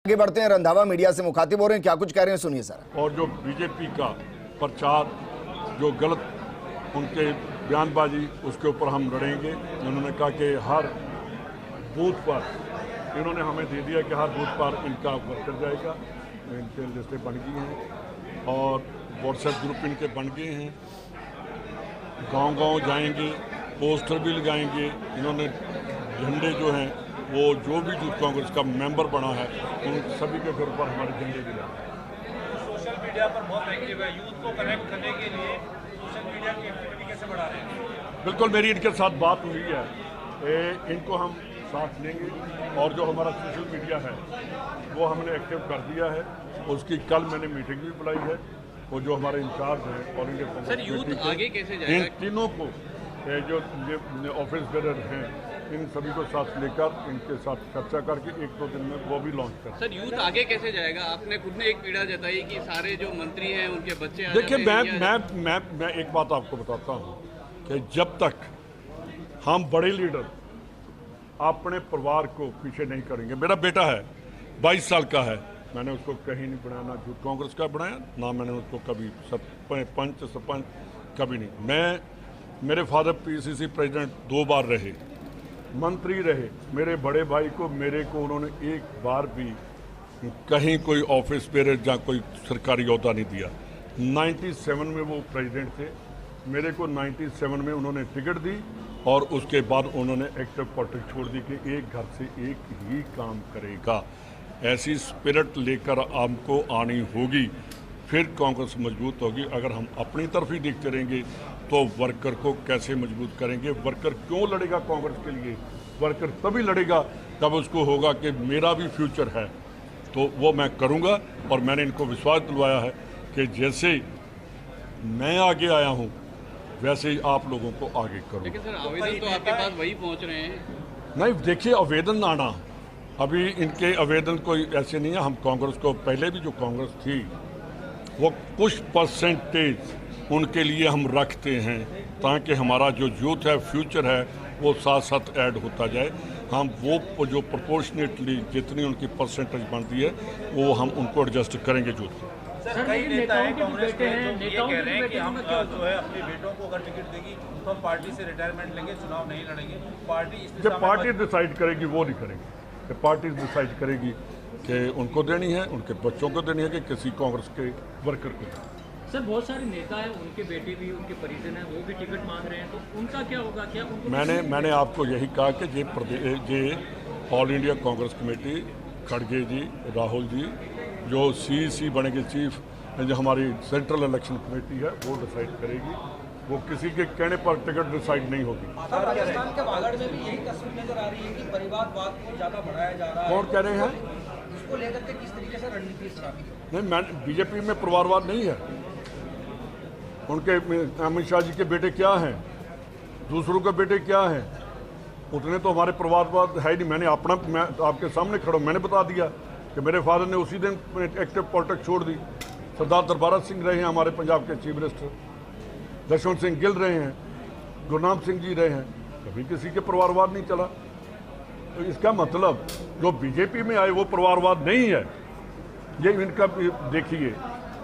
आगे बढ़ते हैं। रंधावा मीडिया से मुखातिब हो रहे हैं, क्या कुछ कह रहे हैं सुनिए सर। और जो बीजेपी का प्रचार, जो गलत उनके बयानबाजी, उसके ऊपर हम लड़ेंगे। उन्होंने कहा कि हर बूथ पर, इन्होंने हमें दे दिया कि हर बूथ पर इनका वर्कर जाएगा, इनके लिस्टें बन गई हैं और व्हाट्सएप ग्रुप इनके बन गए हैं। गांव-गांव जाएंगे, पोस्टर भी लगाएंगे। इन्होंने झंडे जो हैं वो जो भी यूथ कांग्रेस का मेंबर बना है उन सभी के घर पर हमारे झंडे भी लगाए। सोशल मीडिया पर बहुत एक्टिव है, यूथ को कनेक्ट करने के लिए सोशल मीडिया की एक्टिविटी कैसे बढ़ा रहे हैं? बिल्कुल, मेरी इनके साथ बात हुई है, इनको हम साथ लेंगे और जो हमारा सोशल मीडिया है वो हमने एक्टिव कर दिया है। उसकी कल मैंने मीटिंग भी बुलाई है। वो जो हमारे इंचार्ज हैं ऑल इंडिया कांग्रेस यूथ आगे कैसे इन जाएगा? तीनों को जो ऑफिस बेरर हैं इन सभी को साथ लेकर इनके साथ चर्चा करके 1-2 दिन में वो भी लॉन्च कर। सर यूथ आगे कैसे जाएगा? आपने खुद ने एक पीड़ा जताई कि सारे जो मंत्री हैं उनके बच्चे आ देखिए, जाते हैं। मैं एक बात आपको बताता हूँ कि जब तक हम बड़े लीडर अपने परिवार को पीछे नहीं करेंगे। मेरा बेटा है 22 साल का है, मैंने उसको कहीं नहीं बनाया, ना यूथ कांग्रेस का बनाया, ना मैंने उसको कभी सरपंच कभी नहीं। मेरे फादर पीसीसी प्रेसिडेंट 2 बार रहे, मंत्री रहे। मेरे बड़े भाई को, मेरे को उन्होंने एक बार भी कहीं कोई ऑफिस बेरर या कोई सरकारी ओहदा नहीं दिया। 97 में वो प्रेसिडेंट थे, मेरे को 97 में उन्होंने टिकट दी और उसके बाद उन्होंने एक्टिव पॉलिटिक्स छोड़ दी कि एक घर से एक ही काम करेगा। ऐसी स्पिरिट लेकर हमको आनी होगी, फिर कांग्रेस मजबूत होगी। अगर हम अपनी तरफ ही देखते रहेंगे तो वर्कर को कैसे मजबूत करेंगे? वर्कर क्यों लड़ेगा कांग्रेस के लिए? वर्कर तभी लड़ेगा जब उसको होगा कि मेरा भी फ्यूचर है, तो वो मैं करूंगा। और मैंने इनको विश्वास दिलवाया है कि जैसे मैं आगे आया हूं वैसे ही आप लोगों को आगे करूंगा। लेकिन सर आवेदन तो आपके पास वही पहुंच रहे हैं। नहीं, देखिए, आवेदन आना, अभी इनके आवेदन कोई ऐसे नहीं है। हम कांग्रेस को, पहले भी जो कांग्रेस थी वो कुछ परसेंटेज उनके लिए हम रखते हैं ताकि हमारा जो यूथ है, फ्यूचर है, वो साथ साथ ऐड होता जाए। हम वो जो प्रोपोर्शनेटली जितनी उनकी परसेंटेज बनती है वो हम उनको एडजस्ट करेंगे यूथ को। सर, कई नेता हैं कांग्रेस के जो ये कह रहे हैं कि हम जो है अपने बेटों को अगर टिकट देगी तो हम पार्टी से रिटायरमेंट लेंगे, चुनाव नहीं लड़ेंगे। पार्टी जब पार्टी डिसाइड करेगी वो नहीं करेंगे। पार्टी डिसाइड करेगी कि उनको देनी है, उनके बच्चों को देनी है कि किसी कांग्रेस के वर्कर को। सर, बहुत सारे नेता हैं, उनके बेटे भी, उनके परिजन हैं, वो भी टिकट मांग रहे हैं, तो उनका क्या होगा? क्या उनको मैंने आपको यही कहा कि ये ऑल इंडिया कांग्रेस कमेटी, खड़गे जी, राहुल जी, जो CEC बनेंगे चीफ, जो हमारी सेंट्रल इलेक्शन कमेटी है वो डिसाइड करेगी। वो किसी के कहने पर टिकट डिसाइड नहीं होगी। राजस्थान के बागड़ में भी यही तस्वीर नजर आ रही है कि परिवारवाद को ज्यादा बढ़ाया जा रहा है। कौन कह रहे हैं? इसको लेकर के किस तरीके से रणनीति इस तरह की? नहीं, बीजेपी में परिवारवाद नहीं है। उनके अमित शाह जी के बेटे क्या हैं, दूसरों के बेटे क्या हैं, उतने तो हमारे परिवारवाद है ही नहीं। मैं आपके सामने खड़ा हूं, मैंने बता दिया कि मेरे फादर ने उसी दिन एक्टिव पॉलिटिक्स छोड़ दी। सरदार दरबारा सिंह रहे हैं हमारे पंजाब के चीफ मिनिस्टर, लक्ष्मण सिंह गिल रहे हैं, गुरनाम सिंह जी रहे हैं, कभी किसी के परिवारवाद नहीं चला। तो इसका मतलब जो बीजेपी में आए वो परिवारवाद नहीं है। ये इनका देखिए,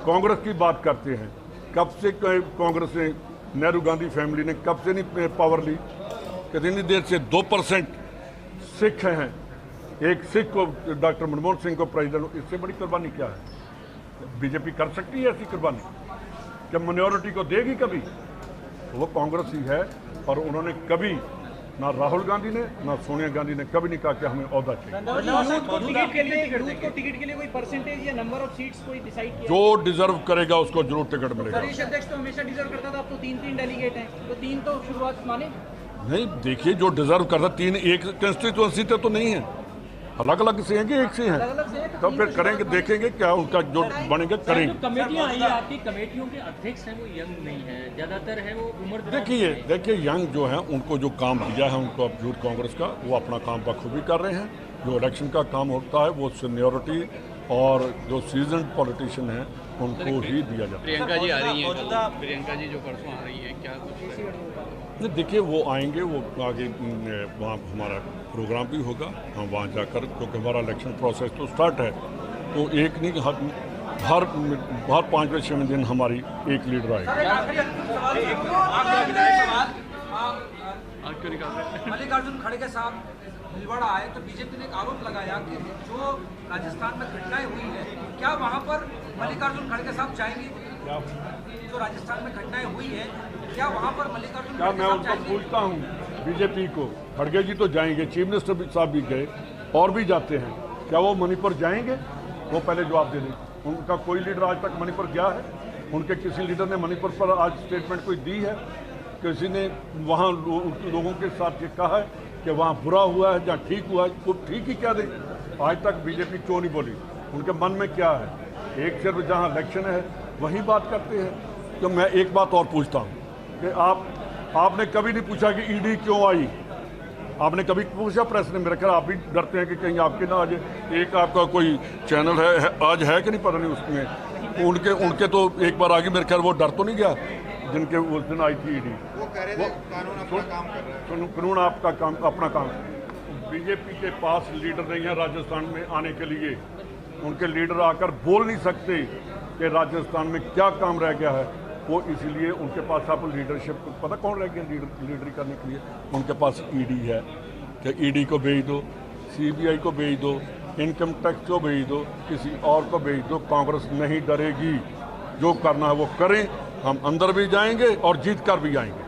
कांग्रेस की बात करते हैं, कब से कांग्रेस ने, नेहरू गांधी फैमिली ने कब से नहीं पावर ली? कितनी देर से 2% सिख हैं, एक सिख को डॉक्टर मनमोहन सिंह को प्रेसिडेंट, इससे बड़ी कुर्बानी क्या है? बीजेपी कर सकती है ऐसी कुर्बानी? क्या माइनॉरिटी को देगी कभी? तो वो कांग्रेस ही है। और उन्होंने कभी, ना राहुल गांधी ने ना सोनिया गांधी ने कभी नहीं कहा कि हमें ओहदा चाहिए। यूथ को टिकट के लिए कोई परसेंटेज या नंबर ऑफ सीट्स कोई डिसाइड किया? जो डिजर्व करेगा उसको जरूर टिकट मिलेगा। प्रदेश अध्यक्ष तो हमेशा डिजर्व करता था, अब तो 3-3 डेलीगेट हैं, तो 3 तो शुरुआत माने। नहीं, देखिए, जो डिजर्व करता 3 एक कंस्टिट्यूएंसी तो नहीं है, अलग अलग से हैं कि एक से हैं? तो फिर करेंगे, देखेंगे क्या उनका जो बनेगा करेंगे। कमेटियां आई है आपकी, कमेटियों के अध्यक्ष हैं वो यंग नहीं है, ज्यादातर है वो उम्र। देखिए यंग जो है उनको जो काम दिया है उनको, अब यूथ कांग्रेस का, वो अपना काम बखूबी कर रहे हैं। जो इलेक्शन का काम होता है वो सीनियोरिटी और जो सीजन पॉलिटिशियन है उनको ही दिया जाता है। प्रियंका जी आ रही हैं, प्रियंका जी जो परसों आ रही है, क्या कुछ? देखिए, वो आएंगे, वो आगे वहाँ हमारा प्रोग्राम भी होगा, हम वहाँ जाकर, क्योंकि हमारा इलेक्शन प्रोसेस तो स्टार्ट है, तो एक नहीं हर 5-6 दिन हमारी एक लीडर आएगी। मल्लिकार्जुन खड़गे साहब भीलवाड़ा आए तो बीजेपी ने एक आरोप लगाया कि जो राजस्थान में घटनाएं हुई है, क्या वहां पर मल्लिकार्जुन खड़गे साहब जाएंगे? जो राजस्थान में घटनाएं हुई है, क्या वहां पर मल्लिकार्जुन क्या खड़गे मैं साहब उनको जाएंगे? पूछता हूँ बीजेपी को, खड़गे जी तो जाएंगे, चीफ मिनिस्टर साहब भी गए और भी जाते हैं, क्या वो मणिपुर जाएंगे? वो पहले जवाब दे दें। उनका कोई लीडर आज तक मणिपुर गया है? उनके किसी लीडर ने मणिपुर पर आज स्टेटमेंट कोई दी है? किसी ने वहाँ लोगों के साथ ये कहा है कि वहाँ बुरा हुआ है या ठीक हुआ है? वो ठीक ही क्या दे? आज तक बीजेपी क्यों नहीं बोली? उनके मन में क्या है? एक सिर्फ जहाँ इलेक्शन है वही बात करते हैं। तो मैं एक बात और पूछता हूँ कि आपने कभी नहीं पूछा कि ईडी क्यों आई? आपने कभी पूछा? प्रेस ने, मेरे ख्याल आप भी डरते हैं कि कहीं आपके ना आज एक आपका कोई चैनल है आज है कि नहीं पता नहीं, उसमें उनके तो एक बार आगे, मेरे ख्याल वो डर तो नहीं गया जिनके उस दिन आई थी ईडी। वो कह रहे थे कानून अपना काम कर रहा है। कानून आपका काम अपना काम। बीजेपी के पास लीडर नहीं है राजस्थान में आने के लिए। उनके लीडर आकर बोल नहीं सकते कि राजस्थान में क्या काम रह गया है। वो इसीलिए उनके पास आप लीडरशिप, पता कौन रह गया लीडरी करने के लिए? उनके पास ईडी है कि ईडी को भेज दो, सीबीआई को भेज दो, इनकम टैक्स को भेज दो, किसी और को भेज दो। कांग्रेस नहीं डरेगी, जो करना है वो करें। हम अंदर भी जाएंगे और जीत कर भी आएंगे।